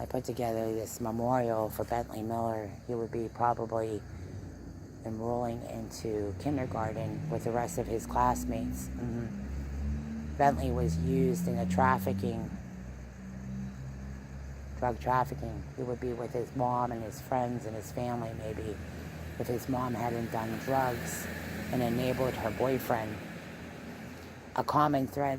I put together this memorial for Bentley Miller. He would be probably enrolling into kindergarten with the rest of his classmates. Bentley was used in a drug trafficking. He would be with his mom and his friends and his family maybe if his mom hadn't done drugs and enabled her boyfriend. A common thread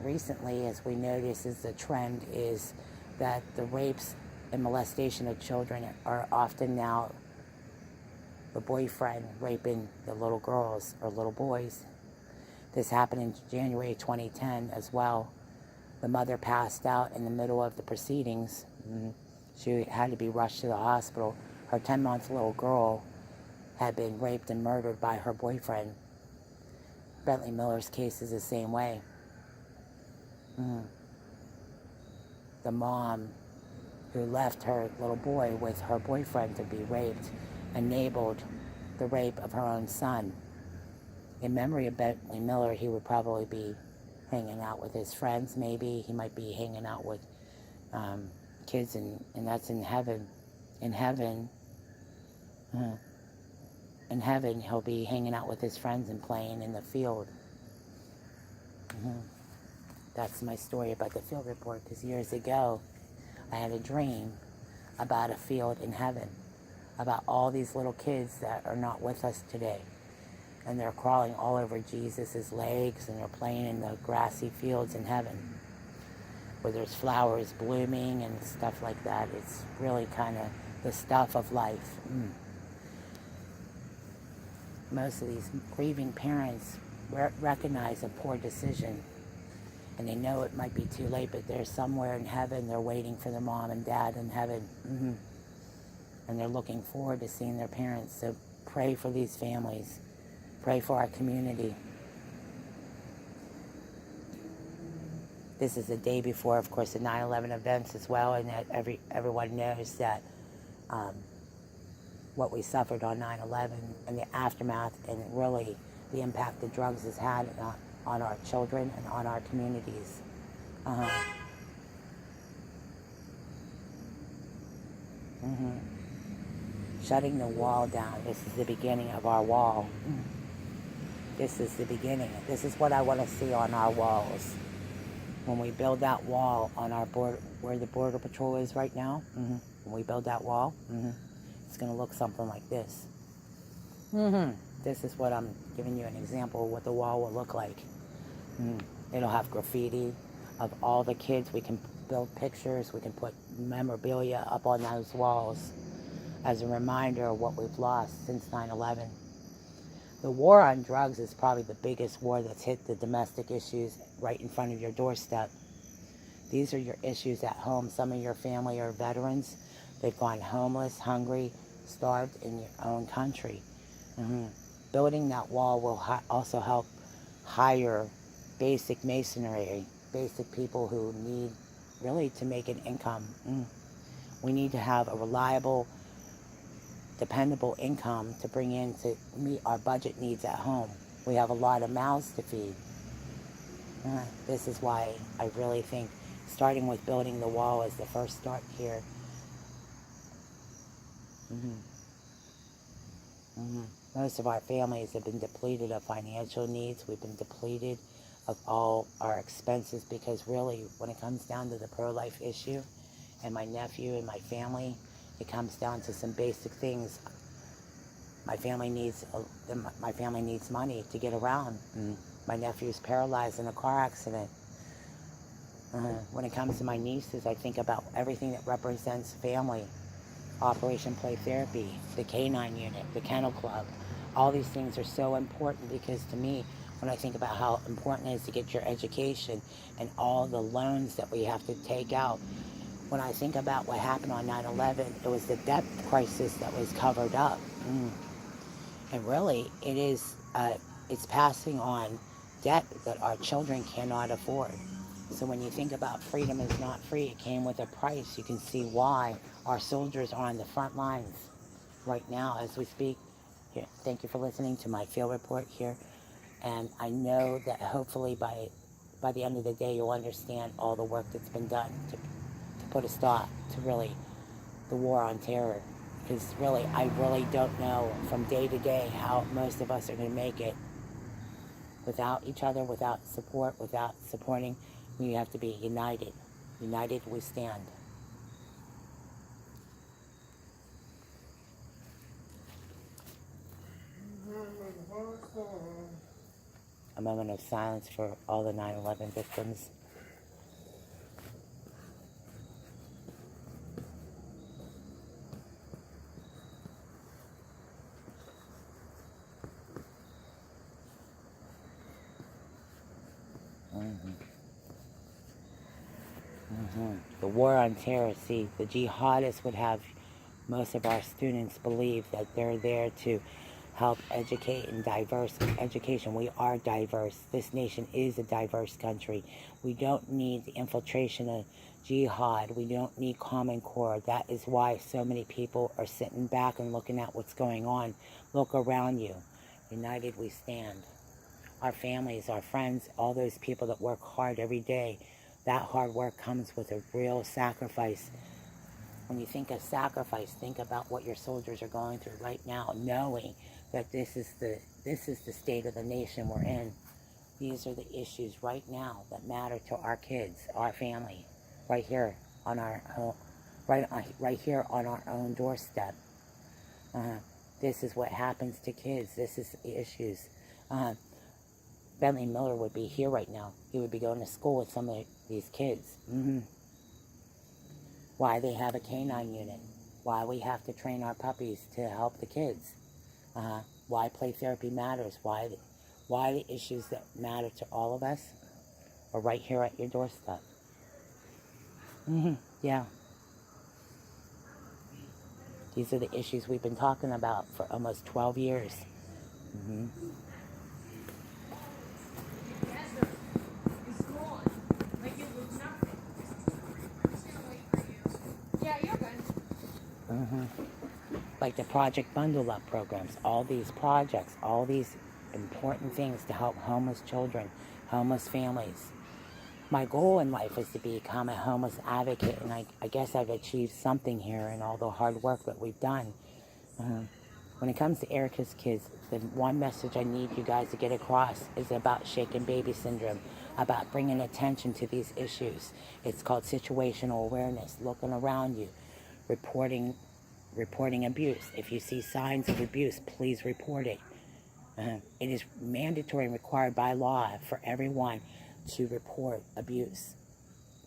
recently, as we notice, is the trend is that the rapes and molestation of children are often now the boyfriend raping the little girls or little boys. This happened in January 2010 as well. The mother passed out in the middle of the proceedings. She had to be rushed to the hospital. Her 10-month little girl had been raped and murdered by her boyfriend. Bentley Miller's case is the same way. The mom who left her little boy with her boyfriend to be raped enabled the rape of her own son. In memory of Bentley Miller, he would probably be hanging out with his friends, maybe. He might be hanging out with kids, and that's in heaven. In heaven, he'll be hanging out with his friends and playing in the field. That's my story about the field report, because years ago, I had a dream about a field in heaven, about all these little kids that are not with us today. And they're crawling all over Jesus' legs, and they're playing in the grassy fields in heaven, where there's flowers blooming and stuff like that. It's really kind of the stuff of life. Most of these grieving parents recognize a poor decision, and they know it might be too late, but they're somewhere in heaven. They're waiting for their mom and dad in heaven, and they're looking forward to seeing their parents. So pray for these families. Pray for our community. This is the day before, of course, the 9/11 events as well, and that everyone knows that what we suffered on 9/11 and the aftermath, and really the impact the drugs has had on our children and on our communities. Shutting the wall down. This is the beginning of our wall. This is the beginning. This is what I want to see on our walls. When we build that wall on our border, where the Border Patrol is right now, when we build that wall, it's going to look something like this. This is what I'm giving you an example of what the wall will look like. It'll have graffiti of all the kids. We can build pictures. We can put memorabilia up on those walls as a reminder of what we've lost since 9/11. The war on drugs is probably the biggest war that's hit the domestic issues right in front of your doorstep. These are your issues at home. Some of your family are veterans. They've gone homeless, hungry, starved in your own country. Building that wall will also help hire basic masonry, basic people who need really to make an income. We need to have a reliable, dependable income to bring in to meet our budget needs at home. We have a lot of mouths to feed. This is why I really think starting with building the wall is the first start here. Most of our families have been depleted of financial needs. We've been depleted of all our expenses, because really, when it comes down to the pro-life issue and my nephew and my family, it comes down to some basic things. My family needs money to get around. My nephew's paralyzed in a car accident. When it comes to my nieces, I think about everything that represents family. Operation Play Therapy, the Canine Unit, the Kennel Club. All these things are so important, because to me, when I think about how important it is to get your education and all the loans that we have to take out, when I think about what happened on 9/11, it was the debt crisis that was covered up. And really, it's passing on debt that our children cannot afford. So when you think about freedom is not free, it came with a price. You can see why our soldiers are on the front lines right now as we speak. Here, thank you for listening to my field report here. And I know that hopefully by the end of the day, you'll understand all the work that's been done to put a stop to really the war on terror. Because really, I really don't know from day to day how most of us are going to make it without each other, without support, without supporting. We have to be united. United we stand. A moment of silence for all the 9/11 victims. The war on terror, see, the jihadists would have most of our students believe that they're there to help educate in diverse education. We are diverse. This nation is a diverse country. We don't need the infiltration of jihad. We don't need Common Core. That is why so many people are sitting back and looking at what's going on. Look around you. United we stand. Our families, our friends, all those people that work hard every day, that hard work comes with a real sacrifice. When you think of sacrifice, think about what your soldiers are going through right now, knowing that this is the state of the nation we're in. These are the issues right now that matter to our kids, our family, right here on our home, right here on our own doorstep. This is what happens to kids. This is the issues. Bentley Miller would be here right now. He would be going to school with some of these kids. Why they have a canine unit. Why we have to train our puppies to help the kids. Why play therapy matters. Why the issues that matter to all of us are right here at your doorstep. Yeah. These are the issues we've been talking about for almost 12 years. Like the Project Bundle Up programs, all these projects, all these important things to help homeless children, homeless families. My goal in life is to become a homeless advocate, and I guess I've achieved something here in all the hard work that we've done. When it comes to Erica's kids, the one message I need you guys to get across is about shaken baby syndrome, about bringing attention to these issues. It's called situational awareness, looking around you, reporting abuse. If you see signs of abuse, please report it. It is mandatory and required by law for everyone to report abuse.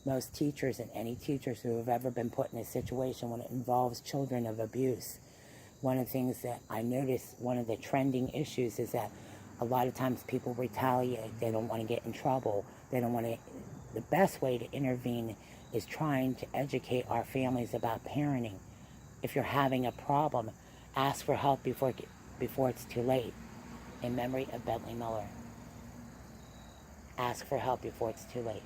Most teachers and any teachers who have ever been put in a situation when it involves children of abuse, one of the things that I notice, one of the trending issues is that a lot of times people retaliate. They don't want to get in trouble. They don't want to. The best way to intervene is trying to educate our families about parenting. If you're having a problem, ask for help before it's too late. In memory of Bentley Miller. Ask for help before it's too late.